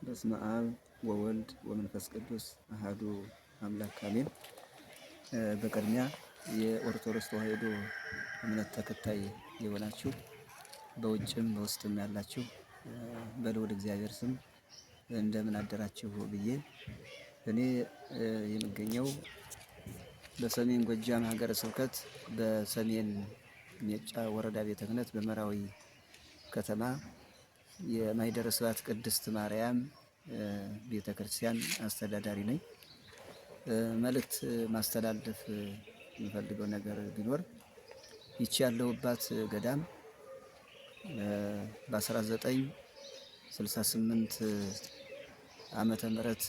በስመ አብ ወወልድ ወመንፈስ ቅዱስ አሐዱ አምላክ አሜን። በቅድሚያ የኦርቶዶክስ ተዋሕዶ እምነት ተከታይ የሆናችሁ በውጭም በውስጥም ያላችሁ በልዑል እግዚአብሔር ስም እንደምን አደራችሁ ብዬ እኔ የምገኘው በሰሜን ጎጃም ሀገረ ስብከት በሰሜን ሜጫ ወረዳ ቤተ ክህነት በመራዊ ከተማ የማኅደረ ስብሐት ቅድስት ማርያም ቤተ ክርስቲያን አስተዳዳሪ ነኝ። መልእክት ማስተላለፍ የምፈልገው ነገር ቢኖር ይቺ ያለሁባት ገዳም በ1968 ዓመተ ምህረት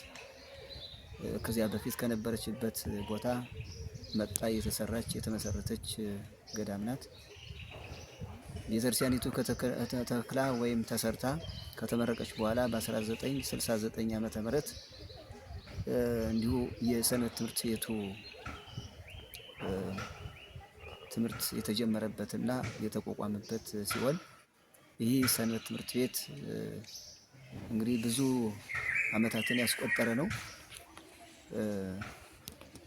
ከዚያ በፊት ከነበረችበት ቦታ መጣ የተሰራች የተመሰረተች ገዳም ናት። ቤተክርስቲያኒቱ ከተክላ ወይም ተሰርታ ከተመረቀች በኋላ በ1969 ዓመተ ምህረት እንዲሁ የሰንበት ትምህርት ቤቱ ትምህርት የተጀመረበትና የተቋቋመበት ሲሆን ይህ ሰንበት ትምህርት ቤት እንግዲህ ብዙ ዓመታትን ያስቆጠረ ነው።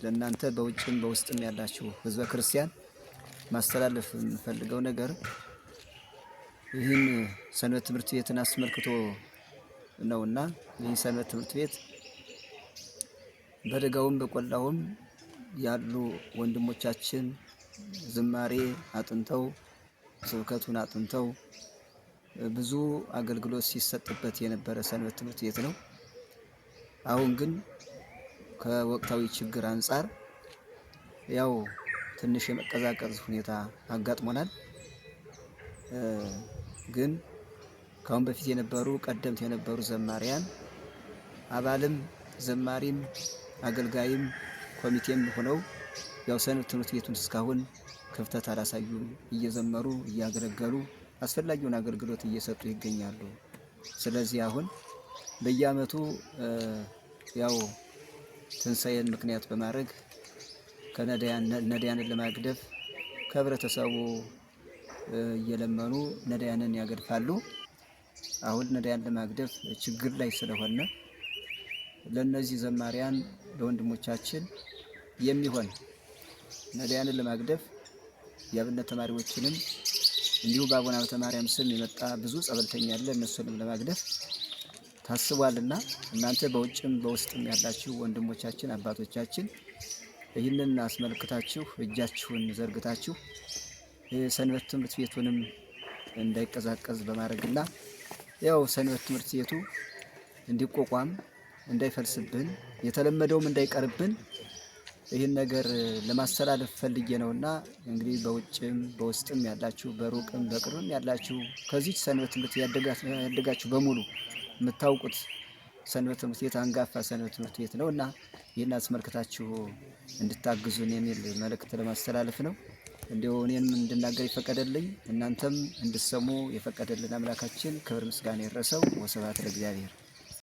ለእናንተ በውጭም በውስጥም ያላችሁ ሕዝበ ክርስቲያን ማስተላለፍ የምፈልገው ነገር ይህን ሰንበት ትምህርት ቤትን አስመልክቶ ነውና ይህ ሰንበት ትምህርት ቤት በደጋውም በቆላውም ያሉ ወንድሞቻችን ዝማሬ አጥንተው ስብከቱን አጥንተው ብዙ አገልግሎት ሲሰጥበት የነበረ ሰንበት ትምህርት ቤት ነው። አሁን ግን ከወቅታዊ ችግር አንጻር ያው ትንሽ የመቀዛቀዝ ሁኔታ አጋጥሞናል። ግን ከአሁን በፊት የነበሩ ቀደምት የነበሩ ዘማሪያን አባልም ዘማሪም አገልጋይም ኮሚቴም ሆነው ያው ሰንበት ትምህርት ቤቱን እስካሁን ክፍተት አላሳዩም። እየዘመሩ እያገለገሉ አስፈላጊውን አገልግሎት እየሰጡ ይገኛሉ። ስለዚህ አሁን በየዓመቱ ያው ትንሣኤን ምክንያት በማድረግ ነዳያንን ለማግደፍ ከህብረተሰቡ እየለመኑ ነዳያንን ያገድፋሉ። አሁን ነዳያን ለማግደፍ ችግር ላይ ስለሆነ ለነዚህ ዘማሪያን ለወንድሞቻችን የሚሆን ነዳያንን ለማግደፍ የአብነት ተማሪዎችንም እንዲሁ በአቡነ ሀብተ ማርያም ስም የመጣ ብዙ ጸበልተኛ አለ። እነሱንም ለማግደፍ ታስቧልና እናንተ በውጭም በውስጥም ያላችሁ ወንድሞቻችን አባቶቻችን ይህንን አስመልክታችሁ እጃችሁን ዘርግታችሁ የሰንበት ትምህርት ቤቱንም እንዳይቀዛቀዝ በማድረግና ያው ሰንበት ትምህርት ቤቱ እንዲቋቋም እንዳይፈልስብን የተለመደውም እንዳይቀርብን ይህን ነገር ለማስተላለፍ ፈልጌ ነውና እንግዲህ በውጭም በውስጥም ያላችሁ በሩቅም በቅርብም ያላችሁ ከዚህ ሰንበት ትምህርት ያደጋችሁ በሙሉ የምታውቁት ሰንበት ትምህርት ቤት አንጋፋ ሰንበት ትምህርት ቤት ነውና ይህን አስመልክታችሁ እንድታግዙን የሚል መልእክት ለማስተላለፍ ነው። እንዲሁ እኔንም እንድናገር ይፈቀደልኝ እናንተም እንድሰሙ የፈቀደልን አምላካችን ክብር ምስጋና ይድረሰው። ወስብሐት ለእግዚአብሔር።